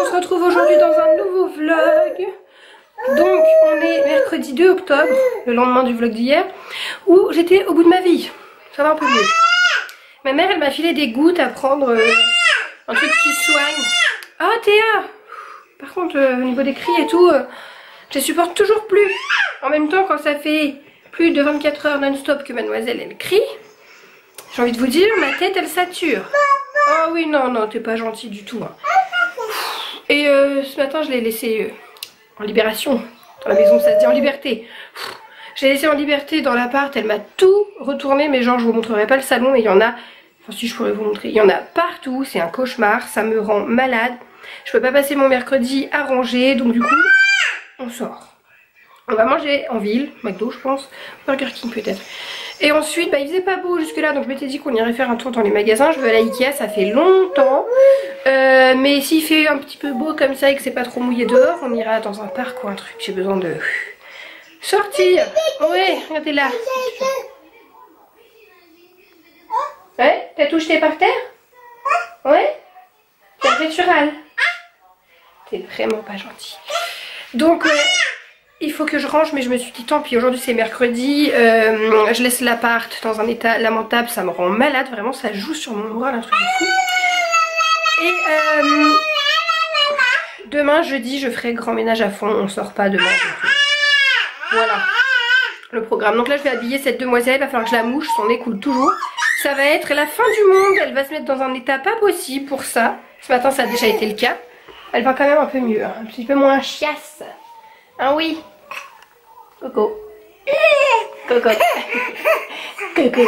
on se retrouve aujourd'hui dans un nouveau vlog. Donc on est mercredi 2 octobre, le lendemain du vlog d'hier, où j'étais au bout de ma vie. Ça va un peu mieux. Ma mère elle m'a filé des gouttes à prendre, un truc qui soigne. Ah Théa, par contre au niveau des cris et tout, je les supporte toujours plus. En même temps quand ça fait plus de 24 heures non-stop que mademoiselle elle crie, j'ai envie de vous dire, ma tête elle sature. Oh oui non, non, t'es pas gentil du tout. Hein. Et ce matin je l'ai laissé en libération. Dans la maison ça se dit en liberté. Je l'ai laissée en liberté dans l'appart, elle m'a tout retourné, mais genre je vous montrerai pas le salon, mais il y en a, enfin si je pourrais vous montrer, il y en a partout, c'est un cauchemar, ça me rend malade. Je peux pas passer mon mercredi à ranger, donc du coup on sort. On va manger en ville, McDo je pense, Burger King peut-être. Et ensuite il faisait pas beau jusque là, donc je m'étais dit qu'on irait faire un tour dans les magasins. Je vais à la Ikea, ça fait longtemps, mais s'il fait un petit peu beau comme ça et que c'est pas trop mouillé dehors, on ira dans un parc ou un truc. J'ai besoin de sortir. Ouais, regardez là. Ouais, t'as tout jeté par terre? Ouais. Et après tu râles. T'es vraiment pas gentil. Donc il faut que je range, mais je me suis dit tant pis, aujourd'hui c'est mercredi, je laisse l'appart dans un état lamentable, ça me rend malade, vraiment ça joue sur mon moral, un truc de fou. Et demain jeudi je ferai grand ménage à fond, on sort pas demain. Voilà le programme. Donc là je vais habiller cette demoiselle, il va falloir que je la mouche, son nez coule toujours. Ça va être la fin du monde, elle va se mettre dans un état pas possible pour ça. Ce matin ça a déjà été le cas. Elle va quand même un peu mieux, hein, un petit peu moins chiasse. Ah oui. Coco. Coco. Coco.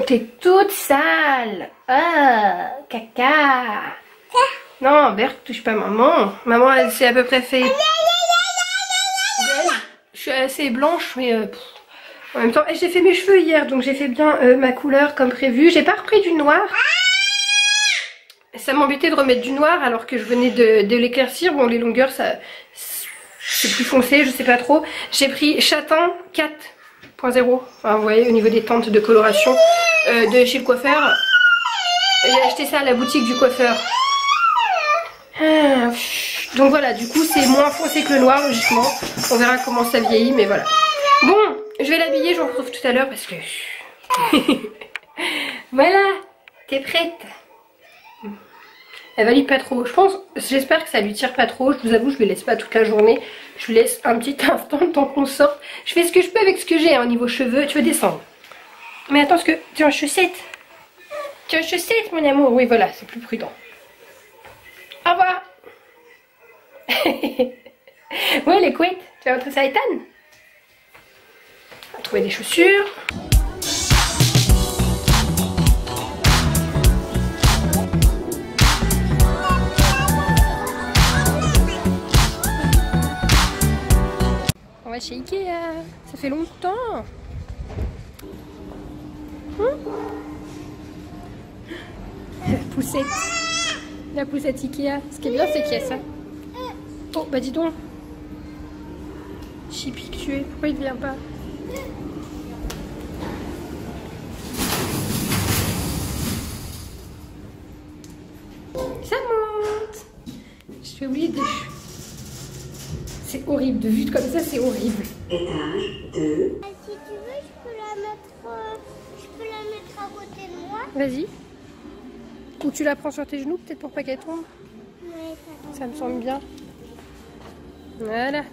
T'es toute sale. Ah, caca. Non, Berthe, touche pas maman. Maman, elle s'est à peu près fait... Je suis assez blanche, mais... en même temps, j'ai fait mes cheveux hier, donc j'ai fait bien ma couleur comme prévu. J'ai pas repris du noir. Ça m'embêtait de remettre du noir alors que je venais de l'éclaircir. Bon, les longueurs, ça c'est plus foncé, je sais pas trop. J'ai pris châtain 4.0. Enfin, vous voyez, au niveau des teintes de coloration de chez le coiffeur. J'ai acheté ça à la boutique du coiffeur. Donc voilà, du coup, c'est moins foncé que le noir, logiquement. On verra comment ça vieillit, mais voilà. Bon, je vais l'habiller, je vous retrouve tout à l'heure parce que... Voilà, t'es prête? Elle valide pas trop, je pense, j'espère que ça lui tire pas trop. Je vous avoue, je lui laisse pas toute la journée. Je lui laisse un petit instant le temps qu'on sorte. Je fais ce que je peux avec ce que j'ai, hein, au niveau cheveux. Tu veux descendre? Mais attends, parce que tu as une chaussette. Tu as une chaussette, mon amour. Oui, voilà, c'est plus prudent. Au revoir. Ouais, les couettes. Tu vas montrer ça à Ethan? On va trouver des chaussures. On va chez Ikea, ça fait longtemps. La poussette Ikea. Ce qui est bien c'est qu'il y a ça. Oh bah dis donc. Chippy que tu es, pourquoi il ne vient pas? Ça monte. Je vais oublier des... C'est horrible, de vue comme ça, c'est horrible. Étage 2. Si tu veux, je peux la mettre à côté de moi. Vas-y. Ou tu la prends sur tes genoux, peut-être pour pas qu'elle tombe. Ouais, ça me semble bien. Voilà.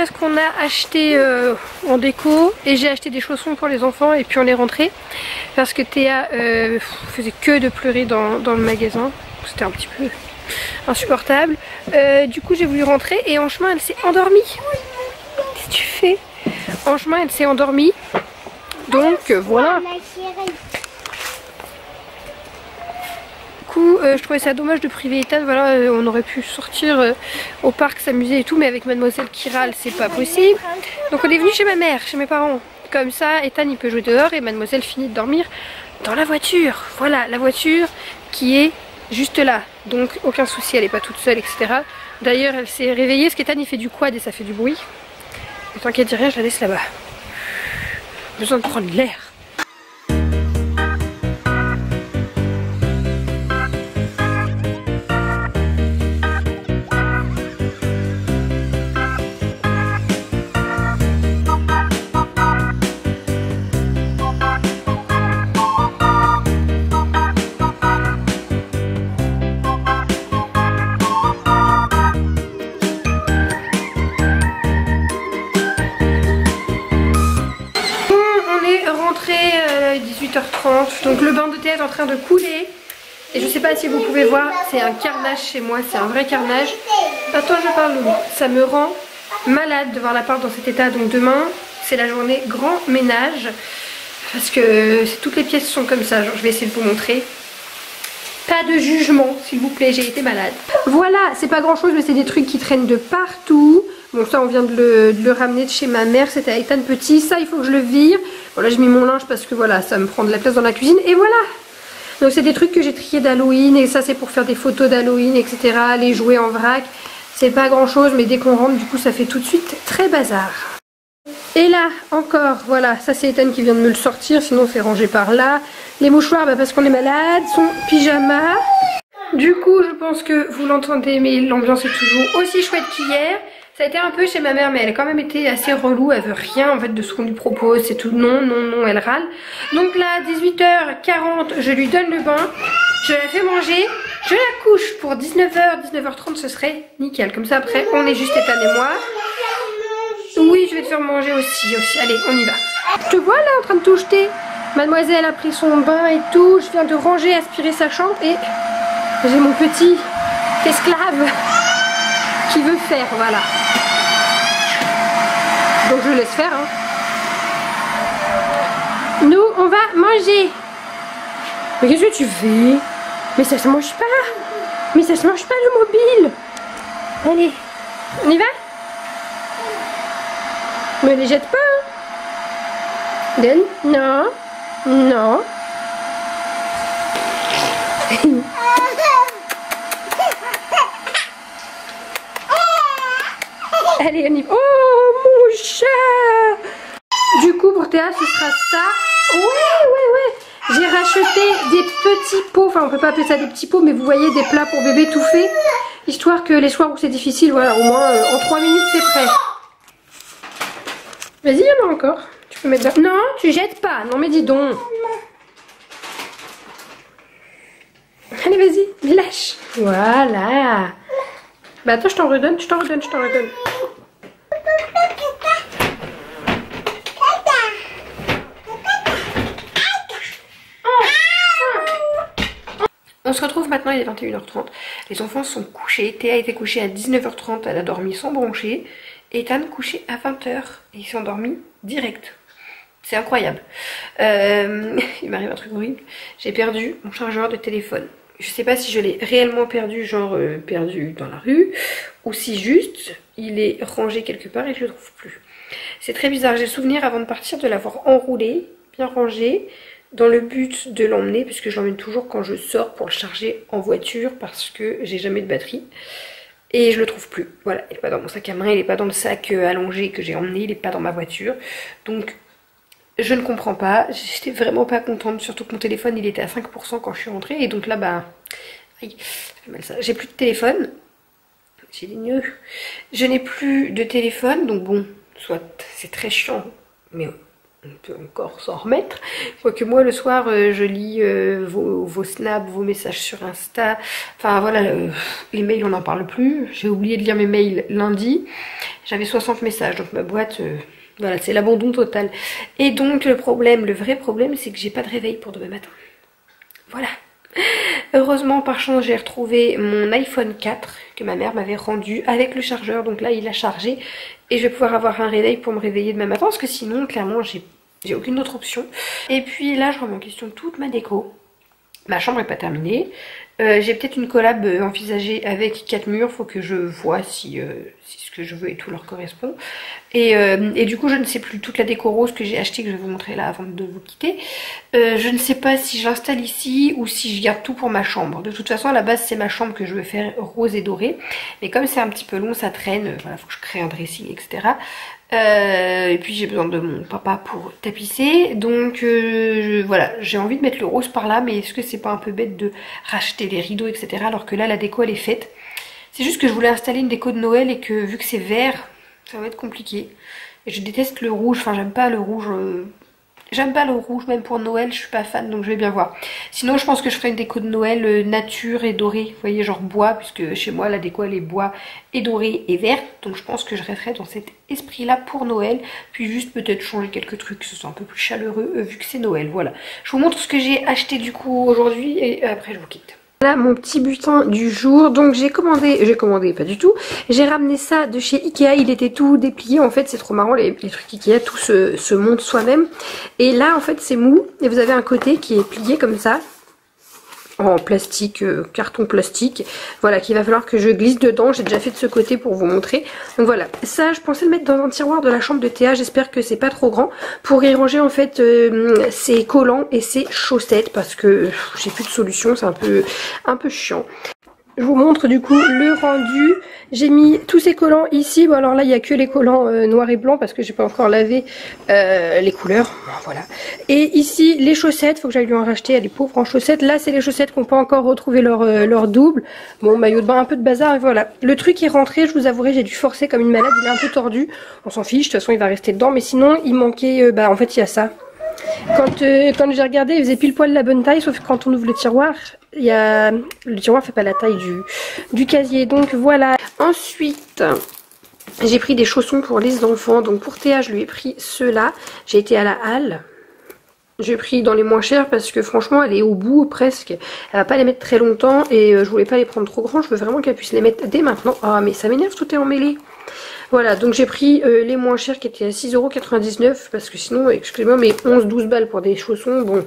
Ce qu'on a acheté en déco, et j'ai acheté des chaussons pour les enfants et puis on est rentré parce que Théa faisait que de pleurer dans le magasin, c'était un petit peu insupportable. Du coup j'ai voulu rentrer et en chemin elle s'est endormie. Qu'est-ce que tu fais? en chemin elle s'est endormie. Donc voilà. Du coup, je trouvais ça dommage de priver Ethan. Voilà, on aurait pu sortir au parc, s'amuser et tout, mais avec mademoiselle qui râle, c'est pas possible. Donc on est venu chez ma mère, chez mes parents. Comme ça, Ethan il peut jouer dehors et mademoiselle finit de dormir dans la voiture. Voilà, la voiture qui est juste là. Donc aucun souci, elle est pas toute seule, etc. D'ailleurs, elle s'est réveillée parce qu'Ethan il fait du quad et ça fait du bruit. Mais t'inquiète, dis rien, je la laisse là-bas. Besoin de prendre l'air. Rentrée 18h30, donc le bain de thé est en train de couler et je sais pas si vous pouvez voir, c'est un carnage chez moi, c'est un vrai carnage. Attends, je parle, Loulou. Ça me rend malade de voir l'appart dans cet état. Donc demain c'est la journée grand ménage parce que toutes les pièces sont comme ça. Genre, je vais essayer de vous montrer. Pas de jugement s'il vous plaît, j'ai été malade. Voilà, c'est pas grand chose mais c'est des trucs qui traînent de partout. Bon, ça on vient de le ramener de chez ma mère, c'était avec Ethan petit. Ça il faut que je le vire. Bon là j'ai mis mon linge parce que voilà, ça me prend de la place dans la cuisine. Et voilà. Donc c'est des trucs que j'ai triés d'Halloween. Et ça c'est pour faire des photos d'Halloween, etc. Les jouets en vrac. C'est pas grand chose mais dès qu'on rentre du coup ça fait tout de suite très bazar. Et là encore, voilà, ça c'est Ethan qui vient de me le sortir. Sinon c'est rangé par là. Les mouchoirs, bah, parce qu'on est malade. Son pyjama. Du coup je pense que vous l'entendez mais l'ambiance est toujours aussi chouette qu'hier. Ça a été un peu chez ma mère mais elle a quand même été assez relou, elle veut rien en fait de ce qu'on lui propose, c'est tout non, non, non, elle râle. Donc là 18h40 je lui donne le bain, je la fais manger, je la couche pour 19h, 19h30 ce serait nickel. Comme ça après on est juste Ethan et moi. Oui je vais te faire manger aussi, allez on y va. Je te vois là en train de tout jeter. Mademoiselle a pris son bain et tout, je viens de ranger, aspirer sa chambre et j'ai mon petit esclave qui veut faire, voilà. Donc je laisse faire hein. Nous on va manger. Mais qu'est-ce que tu fais? Mais ça se mange pas. Mais ça se mange pas le mobile. Allez, on y va? Me les jette pas hein. Donne. Non. Non. Allez, on y va. Oh, mon chat. Du coup, pour Théa, ce sera ça. Ouais. J'ai racheté des petits pots. Enfin, on peut pas appeler ça des petits pots, mais vous voyez, des plats pour bébé tout fait. Histoire que les soirs où c'est difficile, voilà, au moins en 3 minutes, c'est prêt. Vas-y, il y en a encore. Tu peux mettre là. Non, tu jettes pas. Non, mais dis donc. Allez, vas-y, lâche. Voilà. Bah attends, je t'en redonne. On se retrouve maintenant, il est 21h30. Les enfants sont couchés. Théa a été couchée à 19h30, elle a dormi sans broncher. Ethan couché à 20h et il s'est endormi direct. C'est incroyable. Il m'arrive un truc horrible. J'ai perdu mon chargeur de téléphone. Je sais pas si je l'ai réellement perdu, genre perdu dans la rue, ou si juste il est rangé quelque part et je le trouve plus. C'est très bizarre. J'ai le souvenir avant de partir de l'avoir enroulé, bien rangé, dans le but de l'emmener, puisque je l'emmène toujours quand je sors pour le charger en voiture, parce que j'ai jamais de batterie. Et je le trouve plus. Voilà, il n'est pas dans mon sac à main, il n'est pas dans le sac allongé que j'ai emmené, il n'est pas dans ma voiture. Donc je ne comprends pas, j'étais vraiment pas contente, surtout que mon téléphone il était à 5% quand je suis rentrée. Et donc là bah, aïe, ça fait mal ça. J'ai plus de téléphone, j'ai des nœuds. Je n'ai plus de téléphone, donc bon, soit c'est très chiant, mais on peut encore s'en remettre. Quoique moi le soir je lis vos snaps, vos messages sur Insta. Enfin voilà, les mails on n'en parle plus. J'ai oublié de lire mes mails lundi. J'avais 60 messages, donc ma boîte, voilà, c'est l'abandon total. Et donc le vrai problème c'est que j'ai pas de réveil pour demain matin. Voilà. Heureusement par chance j'ai retrouvé mon iPhone 4 que ma mère m'avait rendu avec le chargeur. Donc là il a chargé et je vais pouvoir avoir un réveil pour me réveiller demain matin parce que sinon clairement j'ai aucune autre option. Et puis là je remets en question toute ma déco. Ma chambre n'est pas terminée. J'ai peut-être une collab envisagée avec 4 murs. Faut que je vois si ce que je veux et tout leur correspond. Et du coup je ne sais plus, toute la déco rose que j'ai achetée, que je vais vous montrer là avant de vous quitter. Je ne sais pas si je l'installe ici ou si je garde tout pour ma chambre. De toute façon à la base c'est ma chambre que je veux faire rose et dorée. Mais comme c'est un petit peu long, ça traîne. Voilà, faut que je crée un dressing, etc. Et puis j'ai besoin de mon papa pour tapisser, donc voilà, j'ai envie de mettre le rose par là, mais est-ce que c'est pas un peu bête de racheter les rideaux, etc. alors que là la déco elle est faite. C'est juste que je voulais installer une déco de Noël et que vu que c'est vert, ça va être compliqué. Et je déteste le rouge, enfin j'aime pas le rouge, même pour Noël, je suis pas fan, donc je vais bien voir. Sinon je pense que je ferai une déco de Noël nature et dorée, vous voyez, genre bois, puisque chez moi la déco elle est bois et dorée et verte, donc je pense que je resterai dans cet esprit là pour Noël, puis juste peut-être changer quelques trucs, que ce soit un peu plus chaleureux vu que c'est Noël. Voilà, je vous montre ce que j'ai acheté du coup aujourd'hui et après je vous quitte. Voilà mon petit butin du jour. Donc j'ai commandé pas du tout, j'ai ramené ça de chez Ikea, il était tout déplié. En fait c'est trop marrant, les trucs Ikea tout se monte soi-même. Et là en fait c'est mou et vous avez un côté qui est plié comme ça en plastique, carton plastique, voilà, qu'il va falloir que je glisse dedans. J'ai déjà fait de ce côté pour vous montrer. Donc voilà, ça je pensais le mettre dans un tiroir de la chambre de Théa, j'espère que c'est pas trop grand, pour y ranger en fait ses collants et ses chaussettes, parce que j'ai plus de solution, c'est un peu chiant. Je vous montre du coup le rendu. J'ai mis tous ces collants ici. Bon alors là il n'y a que les collants noirs et blancs parce que j'ai pas encore lavé les couleurs. Voilà. Et ici les chaussettes, faut que j'aille lui en racheter, elle est pauvre en chaussettes. Là c'est les chaussettes qui n'ont pas encore retrouvé leur double. Bon, maillot de bain, un peu de bazar et voilà. Le truc est rentré, je vous avouerai, j'ai dû forcer comme une malade, il est un peu tordu. On s'en fiche, de toute façon il va rester dedans. Mais sinon il manquait, en fait il y a ça. Quand j'ai regardé, il faisait pile poil la bonne taille, sauf que quand on ouvre le tiroir, le tiroir fait pas la taille du casier. Donc voilà. Ensuite, j'ai pris des chaussons pour les enfants. Donc pour Théa, je lui ai pris ceux-là. J'ai été à la halle. J'ai pris dans les moins chers parce que franchement elle est au bout presque. Elle va pas les mettre très longtemps et je voulais pas les prendre trop grands. Je veux vraiment qu'elle puisse les mettre dès maintenant. Ah mais ça m'énerve, tout est emmêlé. Voilà, donc j'ai pris les moins chers qui étaient à 6,99 € parce que sinon, excusez-moi, mais 11-12 balles pour des chaussons, bon.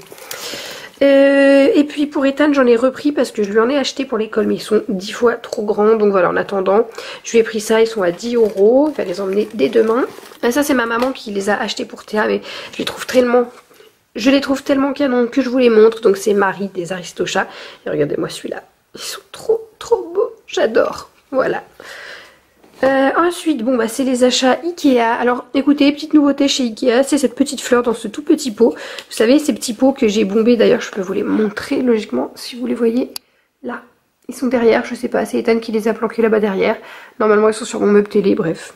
Et puis pour Ethan, j'en ai repris parce que je lui en ai acheté pour l'école, mais ils sont 10 fois trop grands. Donc voilà, en attendant, je lui ai pris ça, ils sont à 10 €. Il va les emmener dès demain. Et ça, c'est ma maman qui les a achetés pour Théa, mais je les trouve tellement canons que je vous les montre. Donc c'est Marie des Aristochats. Et regardez-moi celui-là, ils sont trop beaux, j'adore. Voilà. Ensuite, bon bah c'est les achats Ikea. Alors écoutez, petite nouveauté chez Ikea, c'est cette petite fleur dans ce tout petit pot. Vous savez, ces petits pots que j'ai bombés, d'ailleurs je peux vous les montrer logiquement si vous les voyez là. Ils sont derrière, je sais pas, c'est Ethan qui les a planqués là-bas derrière. Normalement ils sont sur mon meuble télé, bref.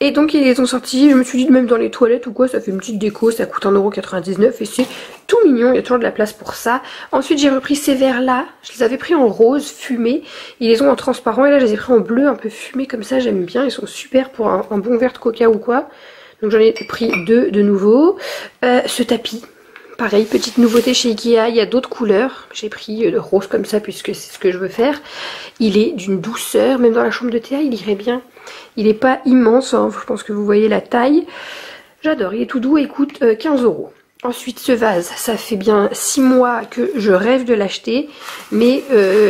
Et donc ils les ont sortis, je me suis dit même dans les toilettes ou quoi, ça fait une petite déco, ça coûte 1,99 € et c'est tout mignon, il y a toujours de la place pour ça. Ensuite j'ai repris ces verres là, je les avais pris en rose fumé, ils les ont en transparent et là je les ai pris en bleu un peu fumé comme ça, j'aime bien, ils sont super pour un bon verre de coca ou quoi. Donc j'en ai pris 2 de nouveau. Ce tapis, pareil, petite nouveauté chez Ikea, il y a d'autres couleurs. J'ai pris le rose comme ça puisque c'est ce que je veux faire. Il est d'une douceur, même dans la chambre de Théa il irait bien. Il n'est pas immense, hein, je pense que vous voyez la taille. J'adore, il est tout doux et il coûte 15 €. Ensuite ce vase, ça fait bien 6 mois que je rêve de l'acheter, mais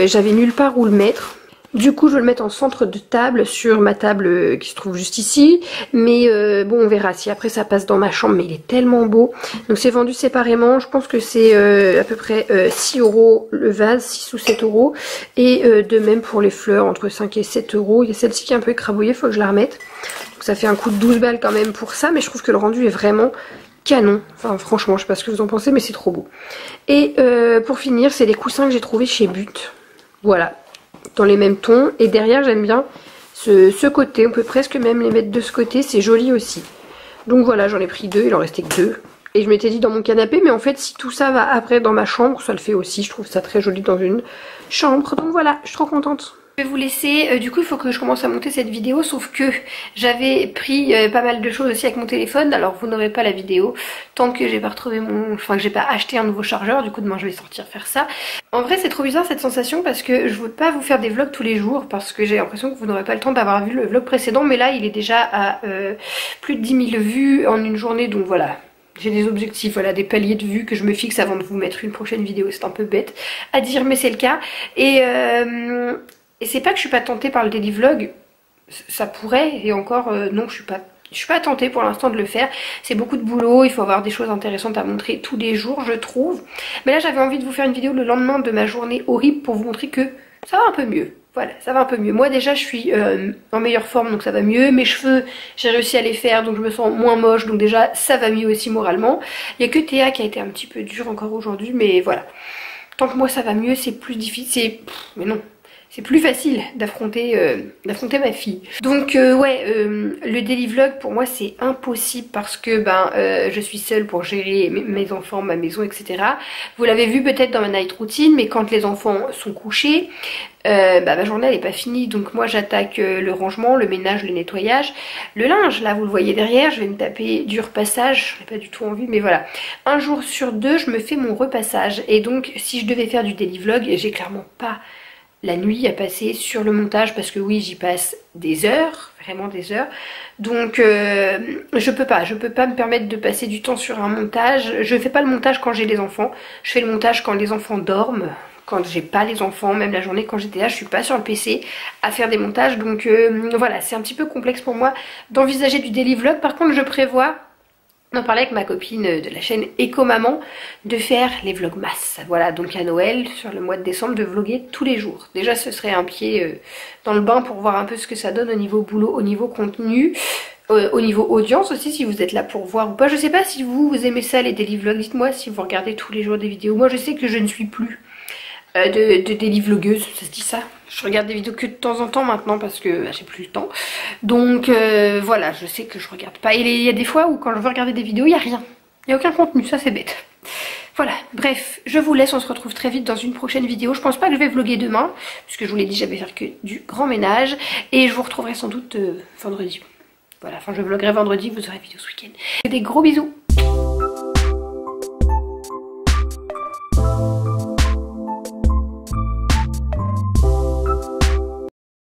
j'avais nulle part où le mettre. Du coup je vais le mettre en centre de table sur ma table qui se trouve juste ici. Mais bon on verra si après ça passe dans ma chambre, mais il est tellement beau. Donc c'est vendu séparément, je pense que c'est à peu près 6 € le vase, 6 ou 7 €. Et de même pour les fleurs, entre 5 et 7 €. Il y a celle-ci qui est un peu écrabouillée, il faut que je la remette. Donc ça fait un coût de 12 balles quand même pour ça, mais je trouve que le rendu est vraiment canon. Enfin franchement je sais pas ce que vous en pensez, mais c'est trop beau. Et pour finir c'est les coussins que j'ai trouvés chez But. Voilà, dans les mêmes tons. Et derrière j'aime bien ce côté, on peut presque même les mettre de ce côté, c'est joli aussi. Donc voilà, j'en ai pris 2, il en restait que 2. Et je m'étais dit dans mon canapé, mais en fait si tout ça va après dans ma chambre, ça le fait aussi, je trouve ça très joli dans une chambre. Donc voilà, je suis trop contente. Je vais vous laisser, du coup il faut que je commence à monter cette vidéo, sauf que j'avais pris pas mal de choses aussi avec mon téléphone, alors vous n'aurez pas la vidéo tant que j'ai pas retrouvé que j'ai pas acheté un nouveau chargeur. Du coup demain je vais sortir faire ça. En vrai c'est trop bizarre cette sensation parce que je veux pas vous faire des vlogs tous les jours parce que j'ai l'impression que vous n'aurez pas le temps d'avoir vu le vlog précédent, mais là il est déjà à plus de 10 000 vues en une journée, donc voilà. J'ai des objectifs, voilà, des paliers de vues que je me fixe avant de vous mettre une prochaine vidéo. C'est un peu bête à dire mais c'est le cas. Et c'est pas que je suis pas tentée par le daily vlog, ça pourrait, et encore non, je suis pas tentée pour l'instant de le faire. C'est beaucoup de boulot, il faut avoir des choses intéressantes à montrer tous les jours je trouve. Mais là j'avais envie de vous faire une vidéo le lendemain de ma journée horrible pour vous montrer que ça va un peu mieux. Voilà, ça va un peu mieux. Moi déjà je suis en meilleure forme donc ça va mieux. Mes cheveux, j'ai réussi à les faire donc je me sens moins moche donc déjà ça va mieux aussi moralement. Il n'y a que Théa qui a été un petit peu dure encore aujourd'hui mais voilà. Tant que moi ça va mieux c'est plus difficile, mais non. C'est plus facile d'affronter ma fille. Donc le daily vlog pour moi c'est impossible parce que je suis seule pour gérer mes enfants, ma maison, etc. Vous l'avez vu peut-être dans ma night routine, mais quand les enfants sont couchés, ma journée elle n'est pas finie. Donc moi j'attaque le rangement, le ménage, le nettoyage, le linge. Là vous le voyez derrière, je vais me taper du repassage. J'en ai pas du tout envie mais voilà. Un jour sur deux je me fais mon repassage. Et donc si je devais faire du daily vlog, j'ai clairement pas la nuit à passer sur le montage parce que oui j'y passe des heures, vraiment des heures. Donc je peux pas me permettre de passer du temps sur un montage. Je fais pas le montage quand j'ai les enfants, je fais le montage quand les enfants dorment. Quand j'ai pas les enfants, même la journée quand j'étais là, je suis pas sur le PC à faire des montages. Donc voilà, c'est un petit peu complexe pour moi d'envisager du daily vlog. Par contre je prévois d'en parler avec ma copine de la chaîne Eco Maman, de faire les vlogmas. Voilà, donc à Noël, sur le mois de décembre, de vloguer tous les jours. Déjà ce serait un pied dans le bain pour voir un peu ce que ça donne au niveau boulot, au niveau contenu, au niveau audience aussi, si vous êtes là pour voir ou pas. Je sais pas si vous aimez ça les daily vlogs, dites-moi si vous regardez tous les jours des vidéos. Moi je sais que je ne suis plus de daily vlogueuse, ça se dit ça? Je regarde des vidéos que de temps en temps maintenant parce que j'ai plus le temps. Donc voilà, je sais que je regarde pas. Et il y a des fois où quand je veux regarder des vidéos, il n'y a rien. Il n'y a aucun contenu, ça c'est bête. Voilà, bref, je vous laisse, on se retrouve très vite dans une prochaine vidéo. Je pense pas que je vais vlogger demain, puisque je vous l'ai dit, j'avais faire que du grand ménage. Et je vous retrouverai sans doute vendredi. Voilà, enfin je vloggerai vendredi, vous aurez vidéo ce week-end. Des gros bisous.